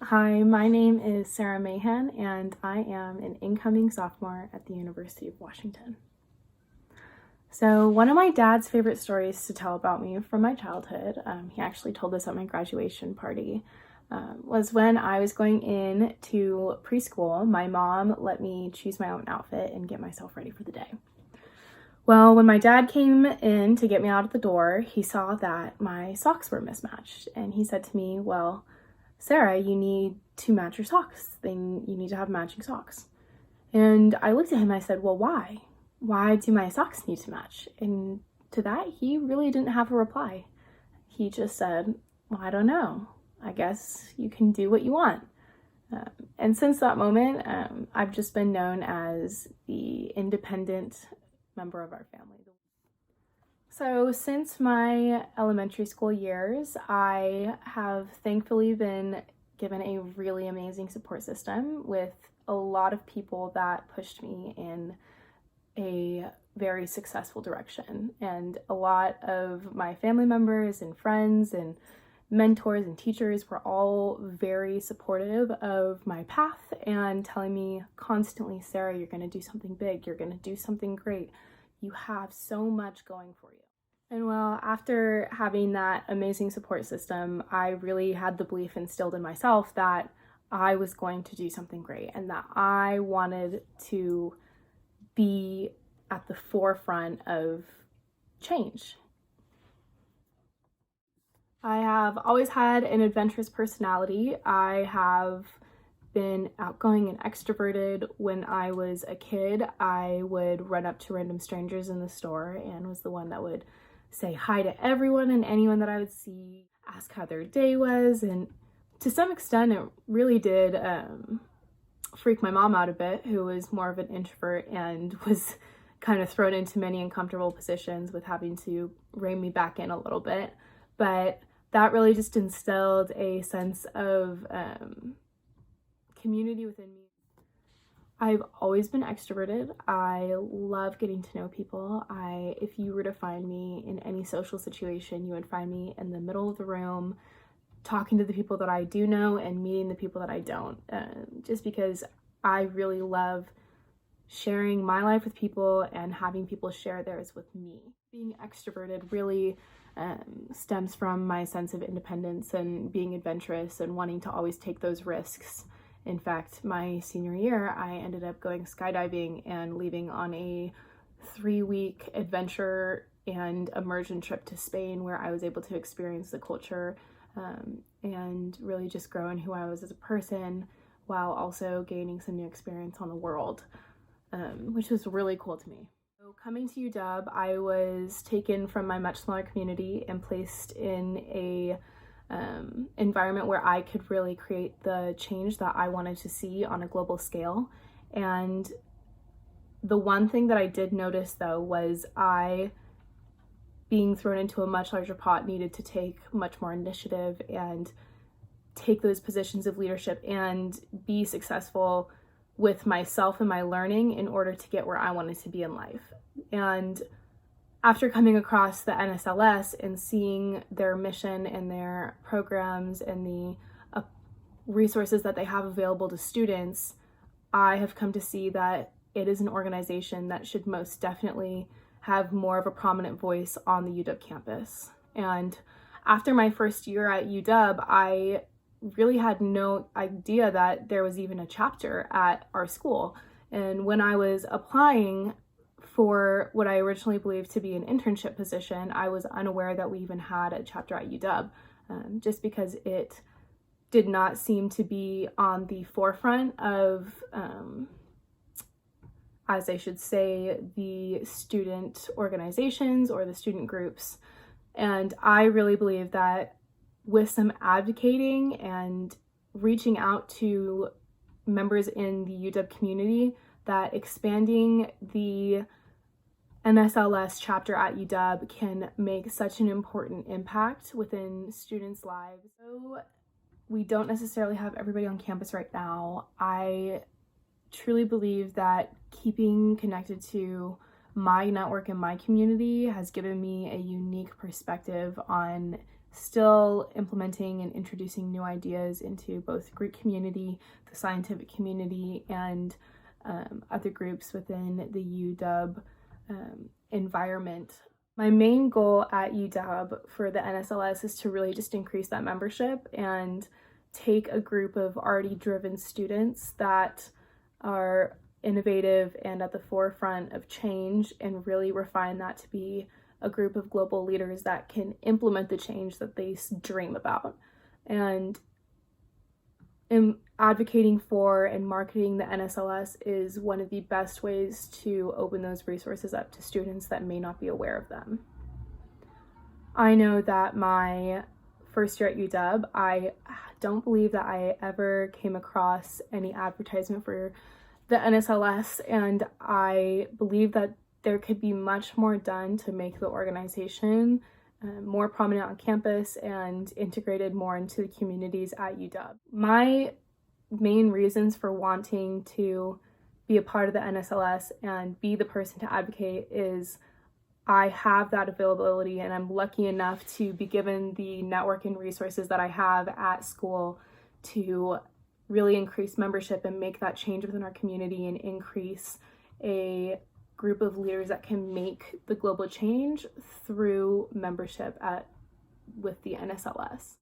Hi, my name is Sarah Mahan, and I am an incoming sophomore at the University of Washington. So, one of my dad's favorite stories to tell about me from my childhood, he actually told this at my graduation party, was when I was going in to preschool. My mom let me choose my own outfit and get myself ready for the day. Well, when my dad came in to get me out of the door, he saw that my socks were mismatched, and he said to me, "Well, Sarah, you need to match your socks. Then you need to have matching socks." And I looked at him, I said, "Well, why? Why do my socks need to match?" And to that, he really didn't have a reply. He just said, "Well, I don't know. I guess you can do what you want." And since that moment, I've just been known as the independent member of our family. So, since my elementary school years, I have thankfully been given a really amazing support system with a lot of people that pushed me in a very successful direction. And a lot of my family members and friends and mentors and teachers were all very supportive of my path and telling me constantly, "Sarah, you're going to do something big. You're going to do something great. You have so much going for you." And well, after having that amazing support system, I really had the belief instilled in myself that I was going to do something great and that I wanted to be at the forefront of change. I have always had an adventurous personality. I have been outgoing and extroverted. When I was a kid, I would run up to random strangers in the store and was the one that would say hi to everyone and anyone that I would see, ask how their day was, and to some extent it really did freak my mom out a bit, who was more of an introvert and was kind of thrown into many uncomfortable positions with having to rein me back in a little bit. But that really just instilled a sense of community within me. I've always been extroverted. I love getting to know people. If you were to find me in any social situation, you would find me in the middle of the room, talking to the people that I do know and meeting the people that I don't, just because I really love sharing my life with people and having people share theirs with me. Being extroverted really stems from my sense of independence and being adventurous and wanting to always take those risks. In fact, my senior year, I ended up going skydiving and leaving on a 3-week adventure and immersion trip to Spain, where I was able to experience the culture and really just grow in who I was as a person, while also gaining some new experience on the world, which was really cool to me. So coming to UW, I was taken from my much smaller community and placed in a environment where I could really create the change that I wanted to see on a global scale. And the one thing that I did notice, though, was I, being thrown into a much larger pot, needed to take much more initiative and take those positions of leadership and be successful with myself and my learning in order to get where I wanted to be in life. And after coming across the NSLS and seeing their mission and their programs and the resources that they have available to students, I have come to see that it is an organization that should most definitely have more of a prominent voice on the UW campus. And after my first year at UW, I really had no idea that there was even a chapter at our school. And when I was applying for what I originally believed to be an internship position, I was unaware that we even had a chapter at UW, just because it did not seem to be on the forefront of, as I should say, the student organizations or the student groups. And I really believe that with some advocating and reaching out to members in the UW community, that expanding the NSLS chapter at UW can make such an important impact within students' lives. So we don't necessarily have everybody on campus right now. I truly believe that keeping connected to my network and my community has given me a unique perspective on still implementing and introducing new ideas into both the Greek community, the scientific community, and other groups within the UW environment. My main goal at UW for the NSLS is to really just increase that membership and take a group of already driven students that are innovative and at the forefront of change and really refine that to be a group of global leaders that can implement the change that they dream about. And in advocating for and marketing the NSLS is one of the best ways to open those resources up to students that may not be aware of them. I know that my first year at UW, I don't believe that I ever came across any advertisement for the NSLS, and I believe that there could be much more done to make the organization more prominent on campus and integrated more into the communities at UW. My main reasons for wanting to be a part of the NSLS and be the person to advocate is I have that availability, and I'm lucky enough to be given the network and resources that I have at school to really increase membership and make that change within our community and increase a group of leaders that can make the global change through membership with the NSLS.